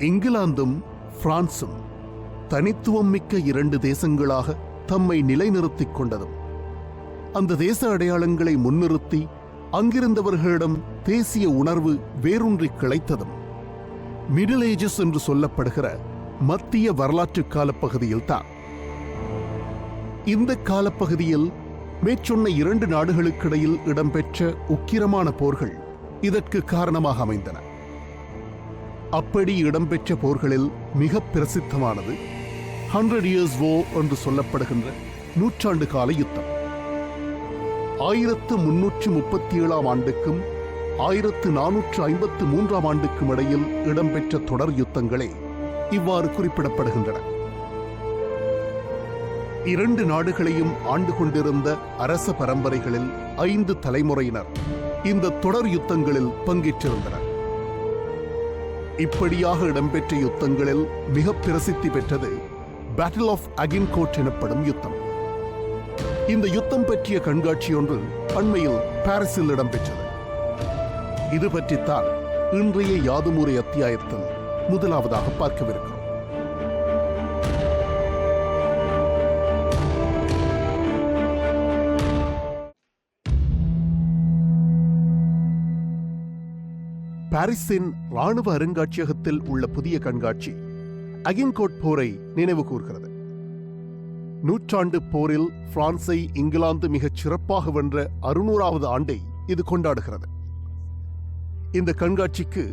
இங்கிலாந்தும் பிரான்சும் தனித்துவம் மிக்க இரண்டு தேசங்களாக தம்மை நிலைநிறுத்திக் கொண்டதும், அந்த தேச அடையாளங்களை முன்னிறுத்தி அங்கிருந்தவர்களிடம் தேசிய உணர்வு வேரூன்றி கிளைத்ததும் மிடில் ஏஜஸ் என்று சொல்லப்படுகிற மத்திய வரலாற்று காலப்பகுதியில்தான். இந்த காலப்பகுதியில் மேற்சொன்ன இரண்டு நாடுகளுக்கிடையில் இடம்பெற்ற உக்கிரமான போர்கள் இதற்கு காரணமாக அமைந்தன. அப்படி இடம்பெற்ற போர்களில் மிக பிரசித்தமானது 100 Years War என்று சொல்லப்படுகின்ற நூற்றாண்டு கால யுத்தம். 1337 ஆண்டுக்கும் 1453 ஆண்டுக்கும் இடையில் இடம்பெற்ற தொடர் யுத்தங்களே இவ்வாறு குறிப்பிடப்படுகின்றன. இரண்டு நாடுகளையும் ஆண்டு கொண்டிருந்த அரச பரம்பரைகளில் 5 தலைமுறையினர் இந்த தொடர் யுத்தங்களில் பங்கேற்றிருந்தனர். இப்படியாக இடம்பெற்ற யுத்தங்களில் மிக பிரசித்தி பெற்றது பேட்டில் ஆஃப் அகின்கோர்ட் எனப்படும் யுத்தம். இந்த யுத்தம் பற்றிய கண்காட்சி ஒன்று அண்மையில் பாரிஸில் இடம்பெற்றது. இது பற்றித்தான் இன்றைய யாதுமுறை அத்தியாயத்தில் முதலாவதாக பார்க்கவிருக்கிறோம். பாரிஸின் ராணுவ அருங்காட்சியகத்தில் உள்ள புதிய கண்காட்சி அகின்கோர்ட் போரை நினைவு கூர்கிறது. நூற்றாண்டு போரில் பிரான்சை இங்கிலாந்து மிகச் சிறப்பாக வென்ற 600வது ஆண்டை இது கொண்டாடுகிறது. இந்த கண்காட்சிக்கு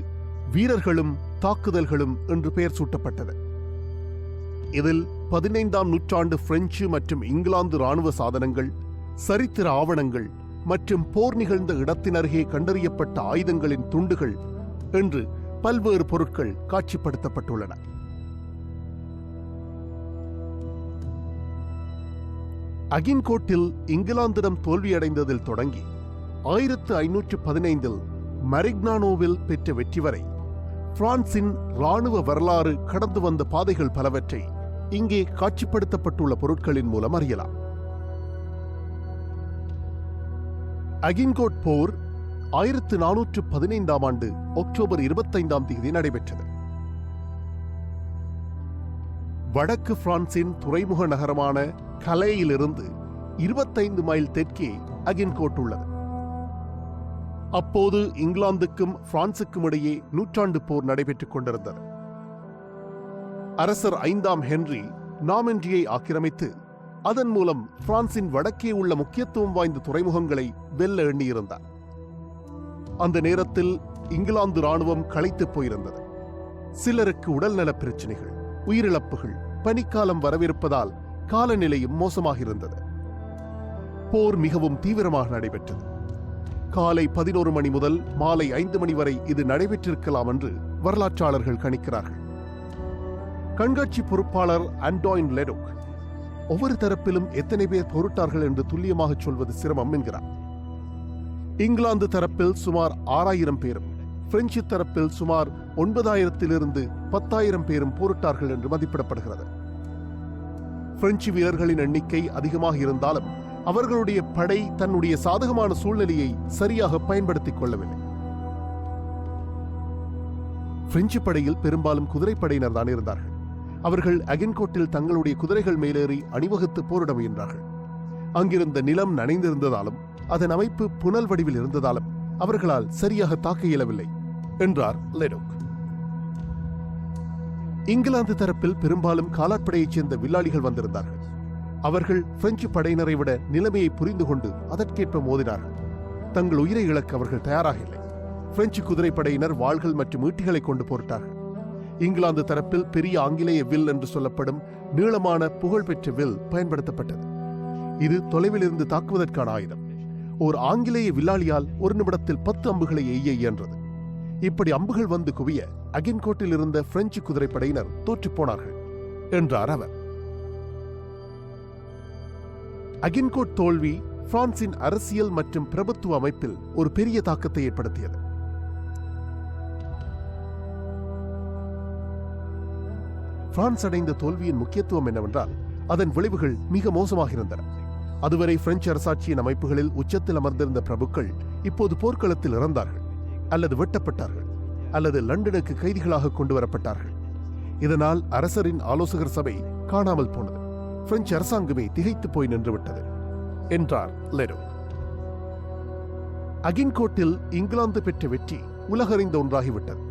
வீரர்களும் தாக்குதல்களும் என்று பெயர் சூட்டப்பட்டது. இதில் 15ஆம் நூற்றாண்டு பிரெஞ்சு மற்றும் இங்கிலாந்து ராணுவ சாதனங்கள், சரித்திர ஆவணங்கள் மற்றும் போர் நிகழ்ந்த இடத்தினருகே கண்டறியப்பட்ட ஆயுதங்களின் துண்டுகள் என்று பல்வேறு பொருட்கள் காட்சிப்படுத்தப்பட்டுள்ளன. அகின்கோட்டில் இங்கிலாந்திடம் தோல்வியடைந்ததில் தொடங்கி 1515 மரிக்னானோவில் பெற்ற வெற்றி வரை பிரான்சின் ராணுவ வரலாறு கடந்து வந்த பாதைகள் பலவற்றை இங்கே காட்சிப்படுத்தப்பட்டுள்ள பொருட்களின் மூலம் அறியலாம். அகின்கோட் போர் 1415 ஆண்டு அக்டோபர் 25 நடைபெற்றது. வடக்கு பிரான்சின் துறைமுக நகரமான கலேயிலிருந்து 25 மைல் தெற்கே அகின்கோட் உள்ளது. அப்போது இங்கிலாந்துக்கும் பிரான்சுக்கும் இடையே நூற்றாண்டு போர் நடைபெற்றுக் கொண்டிருந்தது. அரசர் 5ஆம் ஹென்றி நார்மண்டியை ஆக்கிரமித்து அதன் மூலம் பிரான்சின் வடக்கே உள்ள முக்கியத்துவம் வாய்ந்த துறைமுகங்களை வெல்ல எண்ணியிருந்தார். அந்த நேரத்தில் இங்கிலாந்து ராணுவம் களைத்துப் போயிருந்தது. சிலருக்கு உடல்நலப் பிரச்சினைகள், உயிரிழப்புகள், பனிக்காலம் வரவிருப்பதால் காலநிலையும் மோசமாக இருந்தது. போர் மிகவும் தீவிரமாக நடைபெற்றது. காலை 11 மணி முதல் மாலை 5 மணி வரை இது நடைபெற்றிருக்கலாம் என்று வரலாற்றாளர்கள் கணிக்கிறார்கள். கண்காட்சி பொறுப்பாளர் அண்டாயின் லெடோக் ஒவ்வொரு தரப்பிலும் எத்தனை பேர் பொருட்டார்கள் என்று துல்லியமாக சொல்வது சிரமம் என்கிறார். இங்கிலாந்து தரப்பில் சுமார் 6000 பேரும், பிரெஞ்சு தரப்பில் சுமார் 9000 10,000 பேரும் போரிட்டார்கள் என்று மதிப்பிடப்படுகிறது. பிரெஞ்சு வீரர்களின் எண்ணிக்கை அதிகமாக இருந்தாலும் அவர்களுடைய படை தன்னுடைய சாதகமான சூழ்நிலையை சரியாக பயன்படுத்திக் கொள்ளவில்லை. பிரெஞ்சு படையில் பெரும்பாலும் குதிரைப்படையினர் தான் இருந்தார்கள். அவர்கள் அகின்கோட்டில் தங்களுடைய குதிரைகள் மேலேறி அணிவகுத்து போரிட முயன்றார்கள். அங்கிருந்த நிலம் நனைந்திருந்ததாலும் அதன் அமைப்பு புனல் வடிவில் இருந்ததாலும் அவர்களால் சரியாக தாக்க இயலவில்லை என்றார் லெடோக். இங்கிலாந்து தரப்பில் பெரும்பாலும் காலாட்படையைச் சேர்ந்த வில்லாளிகள் வந்திருந்தார்கள். அவர்கள் பிரெஞ்சு படையினரை விட நிலைமையை புரிந்து கொண்டு அதற்கேற்ப மோதினார்கள். தங்கள் உயிரை இழக்க அவர்கள் தயாராக இல்லை. பிரெஞ்சு குதிரைப்படையினர் வாள்கள் மற்றும் ஈட்டிகளை கொண்டு போரிட்டார்கள். இங்கிலாந்து தரப்பில் பெரிய ஆங்கிலேய வில் என்று சொல்லப்படும் நீளமான புகழ்பெற்ற வில் பயன்படுத்தப்பட்டது. இது தொலைவில் இருந்து தாக்குவதற்கான ஆயுதம். ஒரு ஆங்கிலேய வில்லாளியால் ஒரு நிமிடத்தில் 10 அம்புகளை எய்ய இயன்றது. இப்படி அம்புகள் வந்து குவிய அகின்கோட்டில் இருந்த பிரெஞ்சு குதிரைப்படையினர் தோற்றுப் போனார்கள் என்றார் அவர். அகின்கோட் தோல்வி பிரான்சின் அரசியல் மற்றும் பிரபுத்துவ அமைப்பில் ஒரு பெரிய தாக்கத்தை ஏற்படுத்தியது. பிரான்ஸ் அடைந்த தோல்வியின் முக்கியத்துவம் என்னவென்றால் அதன் விளைவுகள் மிக மோசமாக இருந்தன. அதுவரை பிரெஞ்சு அரசாட்சியின் அமைப்புகளில் உச்சத்தில் அமர்ந்திருந்த பிரபுக்கள் இப்போது போர்க்களத்தில் இறந்தார்கள், அல்லது வெட்டப்பட்டார்கள், அல்லது லண்டனுக்கு கைதிகளாக கொண்டு வரப்பட்டார்கள். இதனால் அரசரின் ஆலோசகர் சபை காணாமல் போனது. பிரெஞ்சு அரசாங்கமே திகைத்து போய் நின்றுவிட்டது என்றார் லெடோ. அகின்கோட்டில் இங்கிலாந்து பெற்ற வெற்றி உலகறிந்த ஒன்றாகிவிட்டது.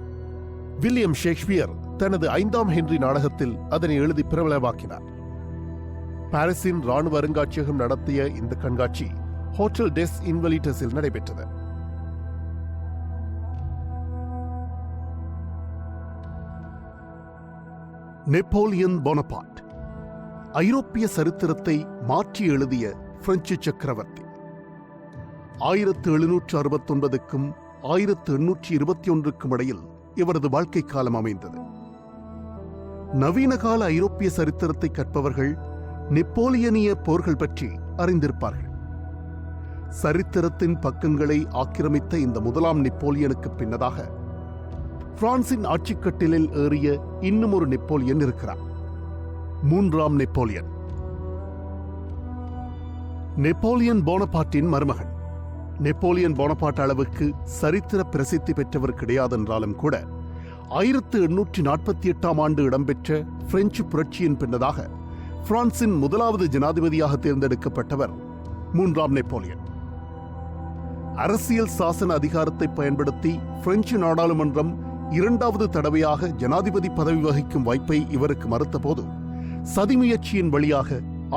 வில்லியம் ஷேக்ஸ்பியர் தனது 5ஆம் ஹென்றி நாடகத்தில் அதனை எழுதி பிரபலமாக்கினார். பாரிஸின் ராணுவ அருங்காட்சியகம் நடத்திய இந்த கண்காட்சி ஹோட்டல் டெஸ் இன்வலிட்டஸில் நடைபெற்றது. நெப்போலியன் போனபார்ட் ஐரோப்பிய சரித்திரத்தை மாற்றி எழுதிய பிரெஞ்சு சக்கரவர்த்தி. 1769க்கும் 1821க்கும் இடையில் இவரது வாழ்க்கை காலம் அமைந்தது. நவீன கால ஐரோப்பிய சரித்திரத்தை கற்பவர்கள் நெப்போலியனிய போர்கள் பற்றி அறிந்திருப்பார்கள். சரித்திரத்தின் பக்கங்களை ஆக்கிரமித்த இந்த முதலாம் நெப்போலியனுக்கு பின்னதாக பிரான்சின் ஆட்சிக்கட்டிலில் ஏறிய இன்னும் ஒரு நெப்போலியன் இருக்கிறார், 3ஆம் நெப்போலியன். நெப்போலியன் போனபார்ட்டின் மருமகன். நெப்போலியன் போனபார்ட் அளவுக்கு சரித்திர பிரசித்தி பெற்றவர் கிடையாதென்றாலும் கூட 1848ஆம் ஆண்டு இடம்பெற்ற பிரெஞ்சு புரட்சியின் பின்னதாக பிரான்சின் முதலாவது ஜனாதிபதியாக தேர்ந்தெடுக்கப்பட்டவர் 3ஆம் நெப்போலியன். அரசியல் சாசன அதிகாரத்தை பயன்படுத்தி பிரெஞ்சு நாடாளுமன்றம் 2வது தடவையாக ஜனாதிபதி பதவி வகிக்கும் வாய்ப்பை இவருக்கு மறுத்தபோது சதி முயற்சியின் வழியாக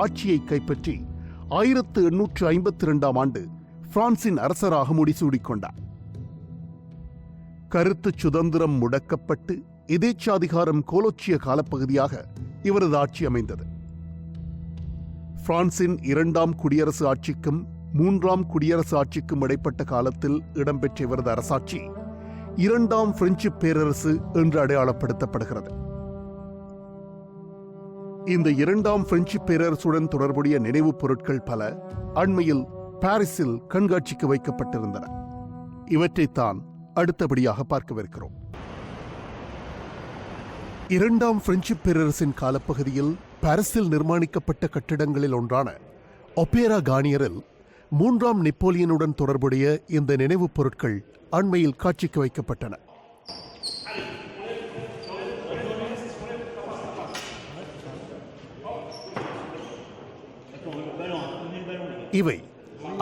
ஆட்சியை கைப்பற்றி 1852ஆம் ஆண்டு பிரான்சின் அரசராக முடிசூடிக்கொண்டார். கருத்து சுதந்திரம் முடக்கப்பட்டு எதேச்சாதிகாரம் கோலோச்சிய காலப்பகுதியாக இவரது ஆட்சி அமைந்தது. பிரான்சின் 2ஆம் குடியரசு ஆட்சிக்கும் 3ஆம் குடியரசு ஆட்சிக்கும் இடைப்பட்ட காலத்தில் இடம்பெற்ற இவரது அரசாட்சி 2ஆம் பிரெஞ்சு பேரரசு என்று அடையாளப்படுத்தப்படுகிறது. இந்த 2ஆம் பிரெஞ்சு பேரரசுடன் தொடர்புடைய நினைவுப் பொருட்கள் பல அண்மையில் பாரிஸில் கண்காட்சிக்கு வைக்கப்பட்டிருந்தன. இவற்றைத்தான் அடுத்தபடியாக பார்க்கவிருக்கிறோம். 2ஆம் பிரெஞ்சு பேரரசின் காலப்பகுதியில் பாரிஸில் நிர்மாணிக்கப்பட்ட கட்டிடங்களில் ஒன்றான ஒபேரா கார்னியரில் 3ஆம் நெப்போலியனுடன் தொடர்புடைய இந்த நினைவுப் பொருட்கள் அண்மையில் காட்சிக்கு வைக்கப்பட்டன. இவை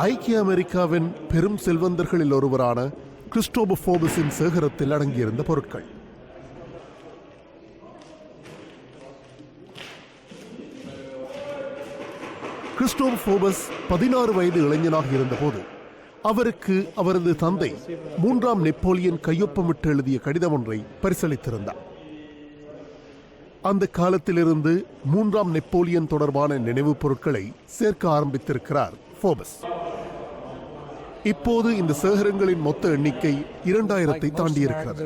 ஐக்கிய அமெரிக்காவின் பெரும் செல்வந்தர்களில் ஒருவரான கிறிஸ்டோபர் ஃபோபஸின் சேகரத்தில் அடங்கியிருந்த பொருட்கள். கிறிஸ்டோபர் ஃபோபஸ் 16 வயது இளைஞனாக இருந்தபோது அவருக்கு அவரது தந்தை 3ஆம் நெப்போலியன் கையொப்பமிட்டு எழுதிய கடிதம் ஒன்றை பரிசளித்திருந்தார். அந்த காலத்திலிருந்து 3ஆம் நெப்போலியன் தொடர்பான நினைவுப் பொருட்களை சேர்க்க ஆரம்பித்திருக்கிறார் ஃபோபஸ். இப்போது இந்த சேகரங்களின் மொத்த எண்ணிக்கை 2000-ஐ தாண்டியிருக்கிறது.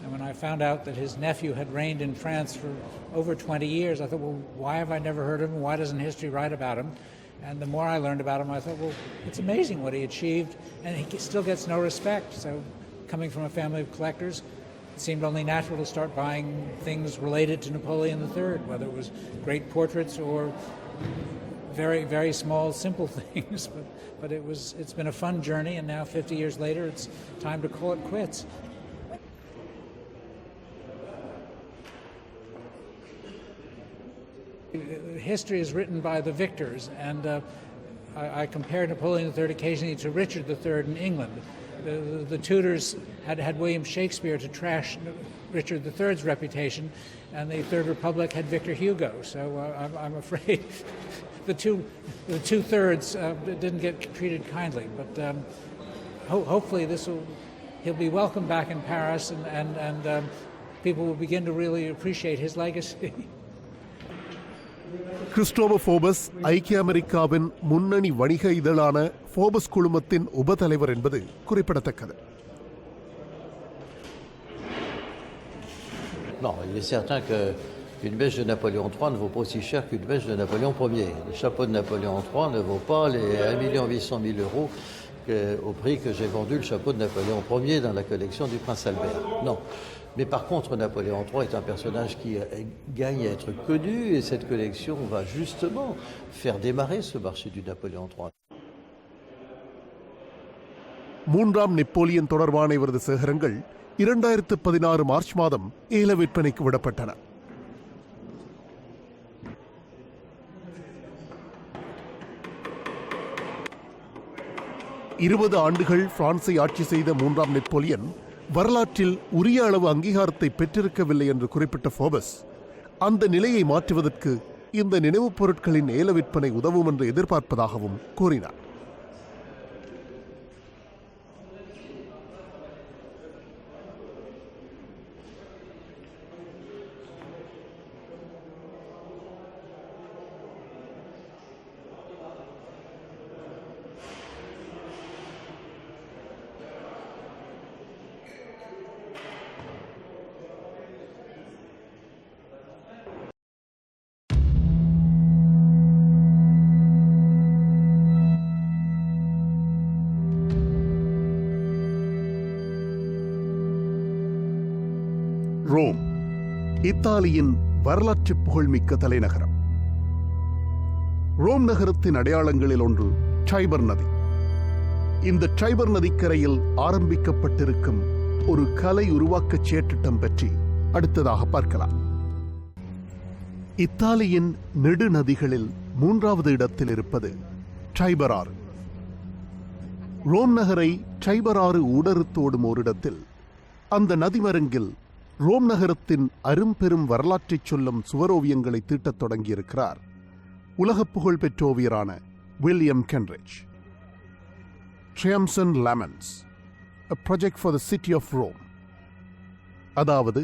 And when I found out that his nephew had reigned in France for over 20 years, I thought, well, why have I never heard of him? Why doesn't history write about him? And the more I learned about him, I thought, well, it's amazing what he achieved, and he still gets no respect. So coming from a family of collectors, it seemed only natural to start buying things related to Napoleon III, whether it was great portraits or very, very small, simple things. But it's been a fun journey, and now 50 years later, it's time to call it quits. History is written by the victors, and I compare Napoleon III occasionally to Richard III in England. The Tudors had William Shakespeare to trash Richard III's reputation, and the Third Republic had Victor Hugo. So I'm afraid the two thirds didn't get treated kindly. But hopefully he'll be welcome back in Paris, and people will begin to really appreciate his legacy. Christopher Forbes ஐக்கிய அமெரிக்காவின் முன்னணி வணிக இதழான Phoebus குழுமத்தின் உபதலைவர் என்பது குறிப்பிடத்தக்கது. Non, il est certain qu'une mèche de Napoléon III ne vaut pas aussi cher qu'une mèche de Napoléon Ier. Le chapeau de Napoléon III ne vaut pas les 1 800 000 euros au prix que j'ai vendu le chapeau de Napoléon Ier dans la collection du prince Albert. Non. Mais par contre, Napoléon III est un personnage qui gagne à être connu et cette collection va justement faire démarrer ce marché du Napoléon III. மூன்றாம் Napoleon தொடர்பான இவரது சேகரங்கள் 2016 March மாதம் ஏல விற்பனைக்கு விடப்பட்டன. இருபது ஆண்டுகள் பிரான்சை ஆட்சி செய்த மூன்றாம் நெப்போலியன் வரலாற்றில் உரிய அளவு அங்கீகாரத்தை பெற்றிருக்கவில்லை என்று குறிப்பிட்ட ஃபோர்பஸ், அந்த நிலையை மாற்றுவதற்கு இந்த நினைவுப் பொருட்களின் ஏல விற்பனை உதவும் என்று எதிர்பார்ப்பதாகவும் கூறினார். ரோம், இத்தாலியின் வரலாற்று புகழ்மிக்க தலைநகரம். ரோம் நகரத்தின் அடையாளங்களில் ஒன்று டைபர் நதி. இந்த டைபர் நதிக்கரையில் ஆரம்பிக்கப்பட்டிருக்கும் ஒரு கலை உருவாக்கச் சேட்டிட்டம் பற்றி அடுத்ததாக பார்க்கலாம். இத்தாலியின் நெடுநதிகளில் மூன்றாவது இடத்தில் இருப்பது டைபர் ஆறு. ரோம் நகரை டைபர் ஆறு ஊடறுத்தோடும் ஓரிடத்தில் அந்த நதிமருங்கில் ரோம் நகரத்தின் அரும்பெரும் வரலாற்றைச் சொல்லும் சுவரோவியங்களை தீட்டத் தொடங்கியிருக்கிறார் உலகப் புகழ் பெற்ற ஓவியரான William Kentridge. Triumphs and laments, a project for the city of Rome, அதாவது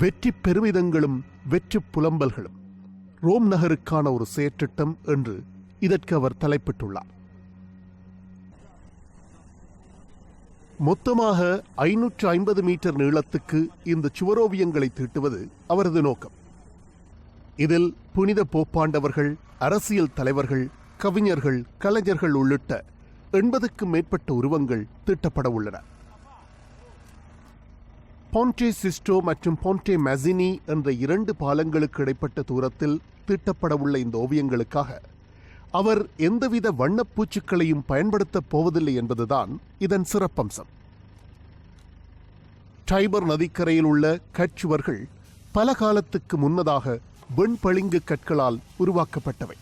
வெற்றி பெருமிதங்களும் வெற்றி புலம்பல்களும், ரோம் நகருக்கான ஒரு செயற்றிட்டம் என்று இதற்கு அவர் தலைப்பிட்டுள்ளார். மொத்தமாக 550 மீட்டர் நீளத்துக்கு இந்த சுவரோவியங்களை தீட்டுவது அவரது நோக்கம். இதில் புனித போப்பாண்டவர்கள், அரசியல் தலைவர்கள், கவிஞர்கள், கலைஞர்கள் உள்ளிட்ட 80க்கும் மேற்பட்ட உருவங்கள் தீட்டப்பட உள்ளன. பான்டே சிஸ்டோ மற்றும் பான்டே மேசினி என்ற 2 பாலங்களுக்கு இடைப்பட்ட தூரத்தில் தீட்டப்படவுள்ள இந்த ஓவியங்களுக்காக அவர் எந்தவித வண்ணப்பூச்சுக்களையும் பயன்படுத்தப் போவதில்லை என்பதுதான் இதன் சிறப்பம்சம். டைபர் நதிக்கரையில் உள்ள கற்சுவர்கள் பல காலத்துக்கு முன்னதாக வெண்பளிங்கு கற்களால் உருவாக்கப்பட்டவை.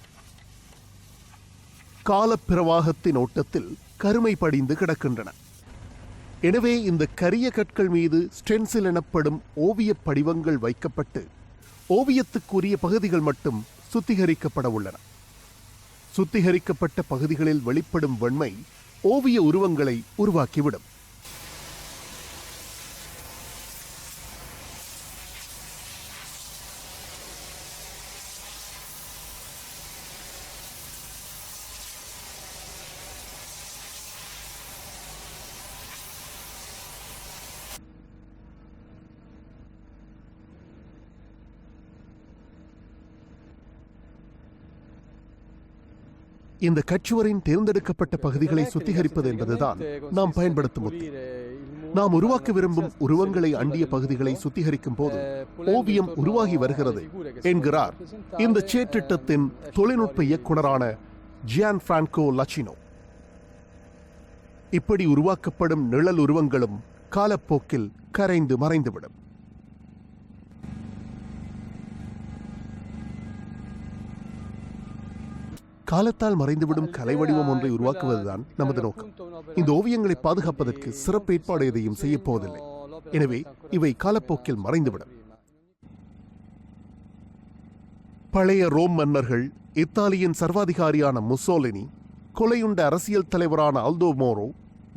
காலப்பிரவாகத்தின் ஓட்டத்தில் கருமை படிந்து கிடக்கின்றன. எனவே இந்த கரிய கற்கள் மீது ஸ்டென்சில் எனப்படும் ஓவியப் படிவங்கள் வைக்கப்பட்டு ஓவியத்துக்குரிய பகுதிகள் மட்டும் சுத்திகரிக்கப்பட உள்ளன. சுத்திகரிக்கப்பட்ட பகுதிகளில் வெளிப்படும் வெண்மை ஓவிய உருவங்களை உருவாக்கிவிடும். இந்த கச்சுவரின் தேர்ந்தெடுக்கப்பட்ட பகுதிகளை சுத்திகரிப்பது என்பதுதான் நாம் பயன்படுத்தும் உத்தி. நாம் உருவாக்க விரும்பும் உருவங்களை அண்டிய பகுதிகளை சுத்திகரிக்கும் போது ஓவியம் உருவாகி வருகிறது என்கிறார் இந்த சேற்றிட்டத்தின் தொழில்நுட்ப இயக்குனரான ஜியான் பிரான்கோ லச்சினோ. இப்படி உருவாக்கப்படும் நிழல் உருவங்களும் காலப்போக்கில் கரைந்து மறைந்துவிடும். காலத்தால் மறைந்துவிடும் கலை வடிவம் ஒன்றை உருவாக்குவதுதான் நமது நோக்கம். இந்த ஓவியங்களை பாதுகாப்பதற்கு சிறப்பு ஏற்பாடு எதையும் செய்யப் போவதில்லை. எனவே இவை காலப்போக்கில் மறைந்துவிடும். பழைய ரோம் மன்னர்கள், இத்தாலியின் சர்வாதிகாரியான முசோலினி, கொலையுண்ட அரசியல் தலைவரான ஆல்டோ மோரோ,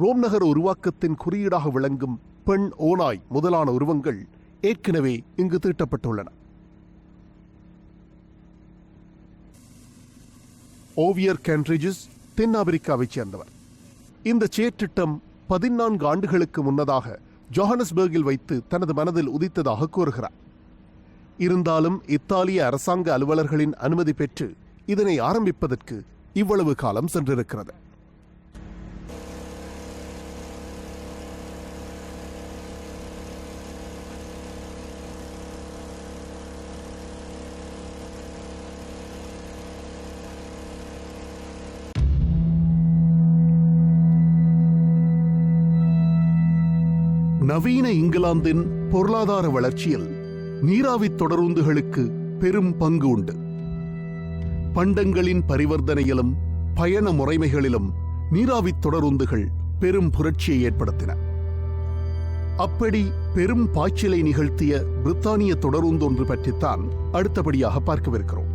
ரோம் நகர உருவாக்கத்தின் குறியீடாக விளங்கும் பெண் ஓநாய் முதலான உருவங்கள் ஏற்கனவே இங்கு தீட்டப்பட்டுள்ளன. ஓவியர் கென்ரிட்ஜ் தென்னாப்பிரிக்காவைச் சேர்ந்தவர். இந்த சேற்றிட்டம் 14 ஆண்டுகளுக்கு முன்னதாக ஜோஹானஸ்பர்கில் வைத்து தனது மனதில் உதித்ததாக கூறுகிறார். இருந்தாலும் இத்தாலிய அரசாங்க அலுவலர்களின் அனுமதி பெற்று இதனை ஆரம்பிப்பதற்கு இவ்வளவு காலம் சென்றிருக்கிறது. நவீன இங்கிலாந்தின் பொருளாதார வளர்ச்சியில் நீராவி தொடருந்துகளுக்கு பெரும் பங்கு உண்டு. பண்டங்களின் பரிவர்த்தனையிலும் பயண முறைமைகளிலும் நீராவி தொடருந்துகள் பெரும் புரட்சியை ஏற்படுத்தின. அப்படி பெரும் பாய்ச்சலை நிகழ்த்திய பிரித்தானிய தொடருந்து ஒன்று பற்றித்தான் அடுத்தபடியாக பார்க்கவிருக்கிறோம்.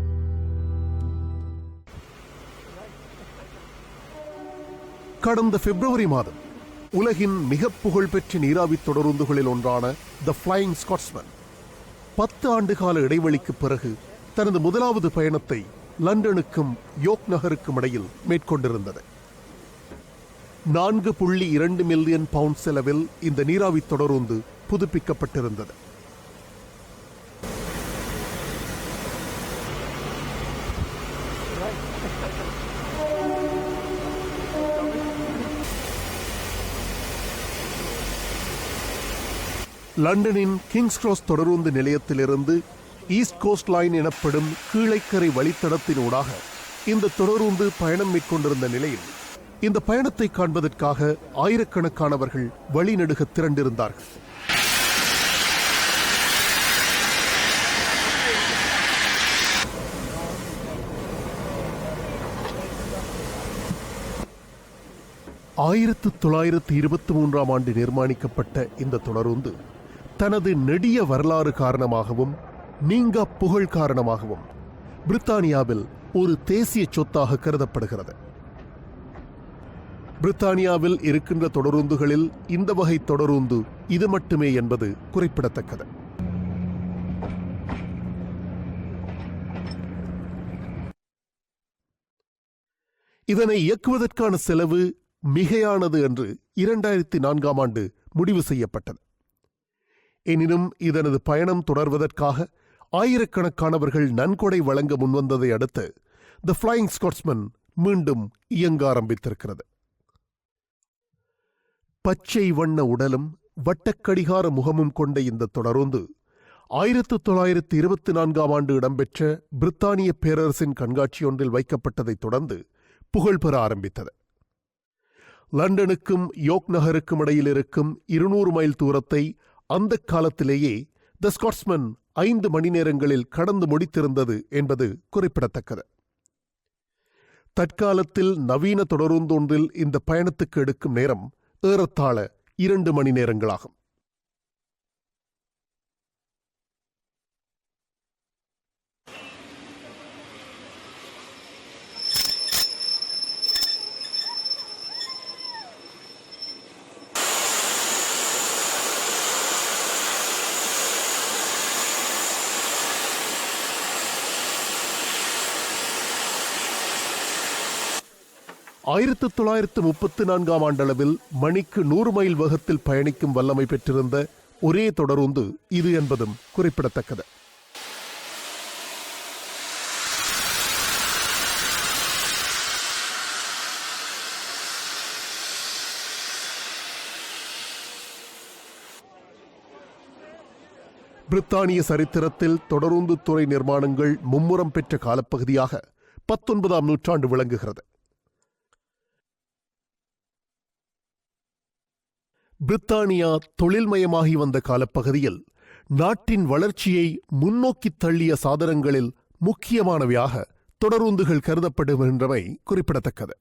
கடந்த பிப்ரவரி மாதம் உலகின் மிக புகழ்பெற்ற நீராவி தொடருந்துகளில் ஒன்றான தி ஃப்ளையிங் ஸ்காட்ஸ்மேன் 10 ஆண்டுகால இடைவெளிக்கு பிறகு தனது முதலாவது பயணத்தை லண்டனுக்கும் யோர்க் நகருக்கும் இடையில் மேற்கொண்டிருந்தது. 4.2 மில்லியன் பவுண்ட் செலவில் இந்த நீராவி தொடருந்து புதுப்பிக்கப்பட்டிருந்தது. லண்டனின் கிங்ஸ் கிராஸ் தொடருந்து நிலையத்திலிருந்து ஈஸ்ட் கோஸ்ட் லைன் எனப்படும் கீழைக்கரை வழித்தடத்தினூடாக இந்த தொடருந்து பயணம் மேற்கொண்டிருந்த நிலையில் இந்த பயணத்தை காண்பதற்காக ஆயிரக்கணக்கானவர்கள் வழிநெடுக திரண்டிருந்தார்கள். ஆயிரத்து 1923 ஆண்டு நிர்மாணிக்கப்பட்ட இந்த தொடருந்து தனது நெடிய வரலாறு காரணமாகவும் நீங்கா புகழ் காரணமாகவும் பிரித்தானியாவில் ஒரு தேசிய சொத்தாக கருதப்படுகிறது. பிரித்தானியாவில் இருக்கின்ற தொடருந்துகளில் இந்த வகை தொடருந்து இது மட்டுமே என்பது குறிப்பிடத்தக்கது. இதனை இயக்குவதற்கான செலவு மிகையானது என்று 2004 ஆண்டு முடிவு செய்யப்பட்டது. எனினும் இதனது பயணம் தொடர்வதற்காக ஆயிரக்கணக்கானவர்கள் நன்கொடை வழங்க முன்வந்ததை அடுத்து தி ஃப்ளையிங் ஸ்காட்ஸ்மேன் மீண்டும் இயங்க ஆரம்பித்திருக்கிறது. பச்சை வண்ண உடலும் வட்டக்கடிகார முகமும் கொண்ட இந்த தொடருந்து 1924 ஆண்டு இடம்பெற்ற பிரித்தானிய பேரரசின் கண்காட்சி ஒன்றில் வைக்கப்பட்டதைத் தொடர்ந்து புகழ் பெற ஆரம்பித்தது. லண்டனுக்கும் யோர்க் நகருக்கும் இடையில் இருக்கும் 200 மைல் தூரத்தை அந்த காலத்திலேயே தி ஸ்காட்ஸ்மேன் 5 மணி நேரங்களில் கடந்து முடித்திருந்தது என்பது குறிப்பிடத்தக்கது. தற்காலத்தில் நவீன தொடருந்தொன்றில் இந்த பயணத்துக்கு எடுக்கும் நேரம் ஏறத்தாழ 2 மணி நேரங்களாகும். ஆயிரத்து 1934 ஆண்டளவில் மணிக்கு 100 மைல் வேகத்தில் பயணிக்கும் வல்லமை பெற்றிருந்த ஒரே தொடருந்து இது என்பதும் குறிப்பிடத்தக்கது. பிரித்தானிய சரித்திரத்தில் தொடருந்து துறை நிர்மாணங்கள் மும்முரம் பெற்ற காலப்பகுதியாக 19ஆம் நூற்றாண்டு விளங்குகிறது. பிரித்தானியா தொழில்மயமாகி வந்த காலப்பகுதியில் நாட்டின் வளர்ச்சியை முன்னோக்கித் தள்ளிய சாதனங்களில் முக்கியமானவையாக தொடருந்துகள் கருதப்படுகின்றமை குறிப்பிடத்தக்கது.